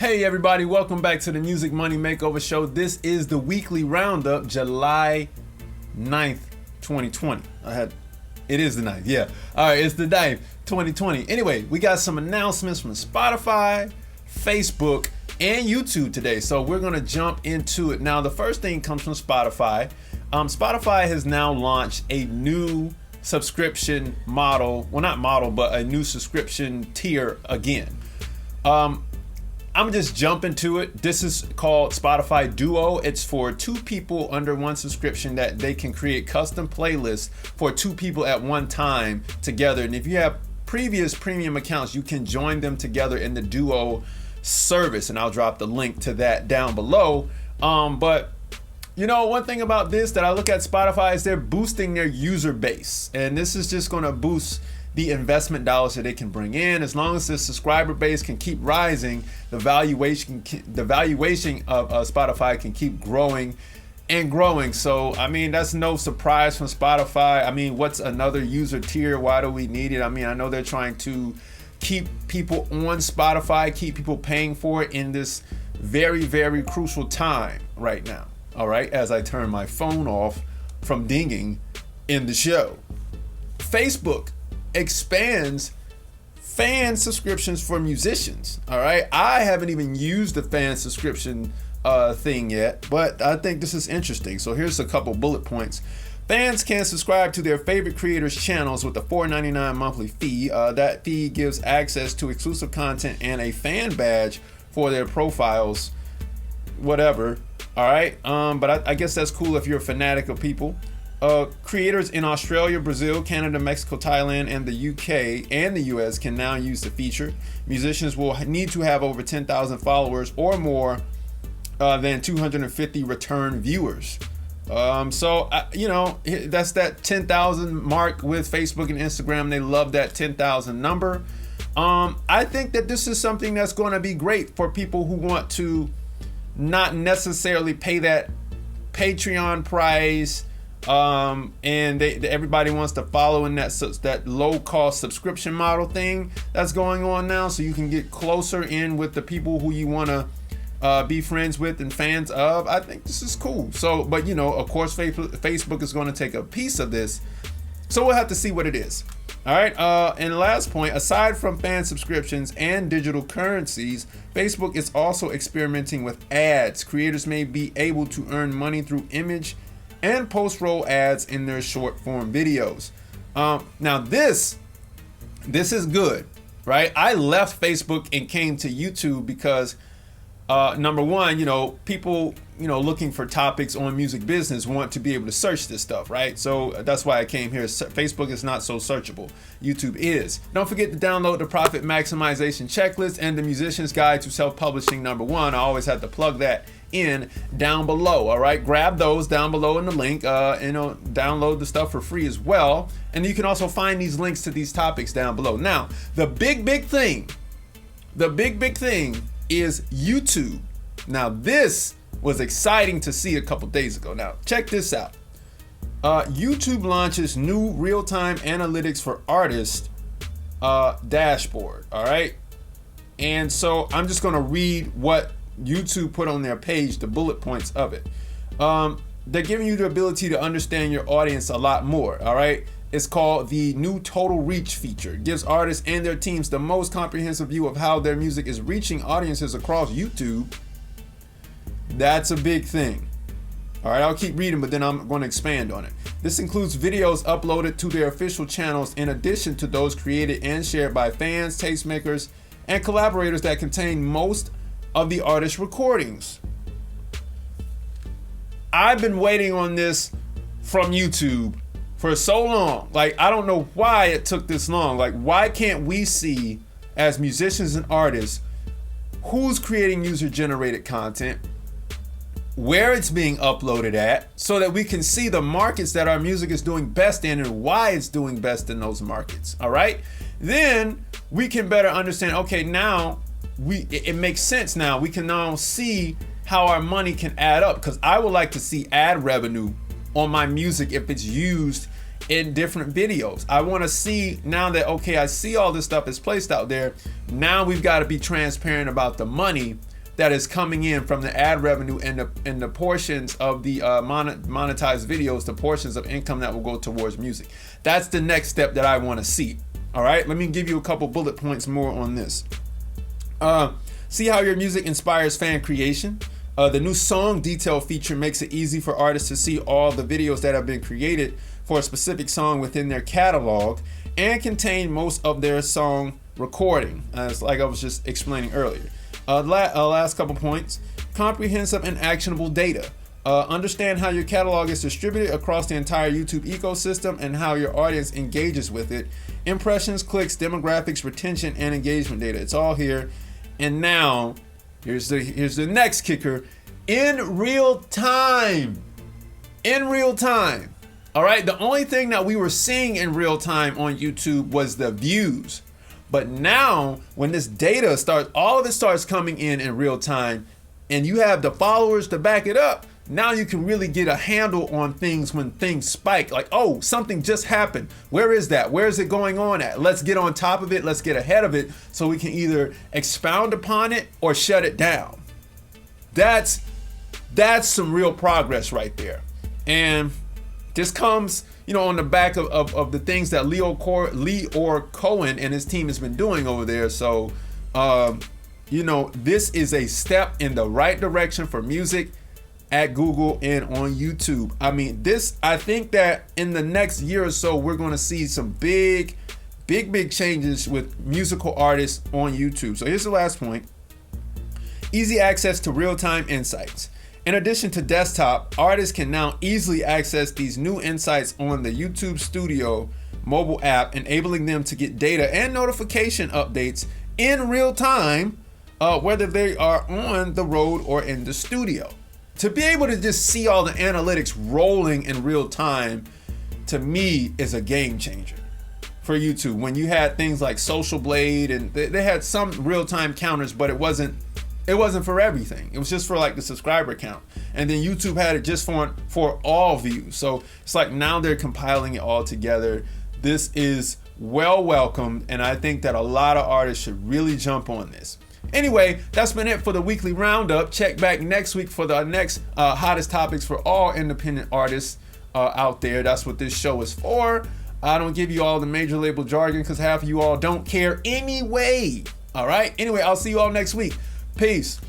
Hey everybody, welcome back to the Music Money Makeover Show. This is the weekly roundup, July 9th, 2020. It is the 9th, yeah. All right, it's the 9th, 2020. Anyway, we got some announcements from Spotify, Facebook, and YouTube today. So we're gonna jump into it. Now, the first thing comes from Spotify. Spotify has now launched a new subscription model. Well, not model, but a new subscription tier again. I'm just jumping to it. This is called Spotify Duo. It's for two people under one subscription that they can create custom playlists for two people at one time together. And if you have previous premium accounts, you can join them together in the Duo service. And I'll drop the link to that down below. But you know, one thing about this that I look at Spotify is they're boosting their user base. And this is just going to boost the investment dollars that they can bring in. As long as the subscriber base can keep rising, the valuation of Spotify can keep growing and growing. So, I mean, that's no surprise from Spotify. I mean, what's another user tier? Why do we need it? I mean, I know they're trying to keep people on Spotify, keep people paying for it in this very, very crucial time right now. All right, as I turn my phone off from dinging in the show. Facebook expands fan subscriptions for musicians. All right, I haven't even used the fan subscription thing yet, but I think this is interesting. So here's a couple bullet points. Fans can subscribe to their favorite creators' channels with a $4.99 monthly fee. That fee gives access to exclusive content and a fan badge for their profiles, whatever. All right, but I guess that's cool if you're a fanatic of people. Creators in Australia, Brazil, Canada, Mexico, Thailand, and the UK and the US can now use the feature. Musicians will need to have over 10,000 followers or more than 250 return viewers. You know, that's that 10,000 mark with Facebook and Instagram. They love that 10,000 number. I think that this is something that's going to be great for people who want to not necessarily pay that Patreon price. And everybody wants to follow in that low cost subscription model thing that's going on now, so you can get closer in with the people who you want to be friends with and fans of. I think this is cool. So, but you know, of course, Facebook is going to take a piece of this, so we'll have to see what it is. All right. And the last point, aside from fan subscriptions and digital currencies, Facebook is also experimenting with ads. Creators may be able to earn money through image and post-roll ads in their short form videos. Now this is good, right? I left Facebook and came to YouTube because number one, you know, people, you know, looking for topics on music business want to be able to search this stuff, right? So that's why I came here. Facebook is not so searchable. YouTube is. Don't forget to download the Profit Maximization Checklist and the Musician's Guide to Self-Publishing #1. I always have to plug that in down below. All right, grab those down below in the link. You know, download the stuff for free as well. And you can also find these links to these topics down below. Now, the big thing is YouTube. Now, this was exciting to see a couple days ago. Now, check this out. YouTube launches new real-time analytics for artists dashboard. All right. And so I'm just going to read what YouTube put on their page, the bullet points of it. They're giving you the ability to understand your audience a lot more. All right. It's called the new Total Reach feature. It gives artists and their teams the most comprehensive view of how their music is reaching audiences across YouTube. That's a big thing. All right, I'll keep reading, but then I'm going to expand on it. This includes videos uploaded to their official channels in addition to those created and shared by fans, tastemakers, and collaborators that contain most of the artist's recordings. I've been waiting on this from YouTube for so long. Like, I don't know why it took this long. Like, why can't we see, as musicians and artists, who's creating user-generated content, where it's being uploaded at, so that we can see the markets that our music is doing best in and why it's doing best in those markets. All right, then we can better understand, okay, now it makes sense. Now we can now see how our money can add up, because I would like to see ad revenue on my music if it's used in different videos. I want to see now that, okay, I see all this stuff is placed out there. Now we've got to be transparent about the money that is coming in from the ad revenue and the portions of the monetized videos, the portions of income that will go towards music. That's the next step that I want to see. All right, let me give you a couple bullet points more on this. See how your music inspires fan creation. The new song detail feature makes it easy for artists to see all the videos that have been created for a specific song within their catalog and contain most of their song recording, as like I was just explaining earlier. Last couple points. Comprehensive and actionable data. Understand how your catalog is distributed across the entire YouTube ecosystem and how your audience engages with it. Impressions, clicks, demographics, retention, and engagement data. It's all here. And now, here's the next kicker. In real time. In real time. All right, the only thing that we were seeing in real time on YouTube was the views. But now, when this data starts, all of it starts coming in real time, and you have the followers to back it up, now you can really get a handle on things when things spike. Like, oh, something just happened. Where is that? Where is it going on at? Let's get on top of it. Let's get ahead of it so we can either expound upon it or shut it down. That's some real progress right there. And this comes, on the back of the things that Leor Cohen and his team has been doing over there. So, this is a step in the right direction for music at Google and on YouTube. I mean, I think that in the next year or so, we're going to see some big changes with musical artists on YouTube. So here's the last point. Easy access to real-time insights. In addition to desktop, artists can now easily access these new insights on the YouTube Studio mobile app, enabling them to get data and notification updates in real time, whether they are on the road or in the studio. To be able to just see all the analytics rolling in real time, to me, is a game changer for YouTube. When you had things like Social Blade, and they had some real-time counters, but it wasn't for everything. It was just for like the subscriber count. And then YouTube had it just for all views. So it's like now they're compiling it all together. This is well welcomed, and I think that a lot of artists should really jump on this. Anyway, that's been it for the weekly roundup. Check back next week for the next hottest topics for all independent artists out there. That's what this show is for. I don't give you all the major label jargon because half of you all don't care anyway. All right. Anyway, I'll see you all next week. Peace.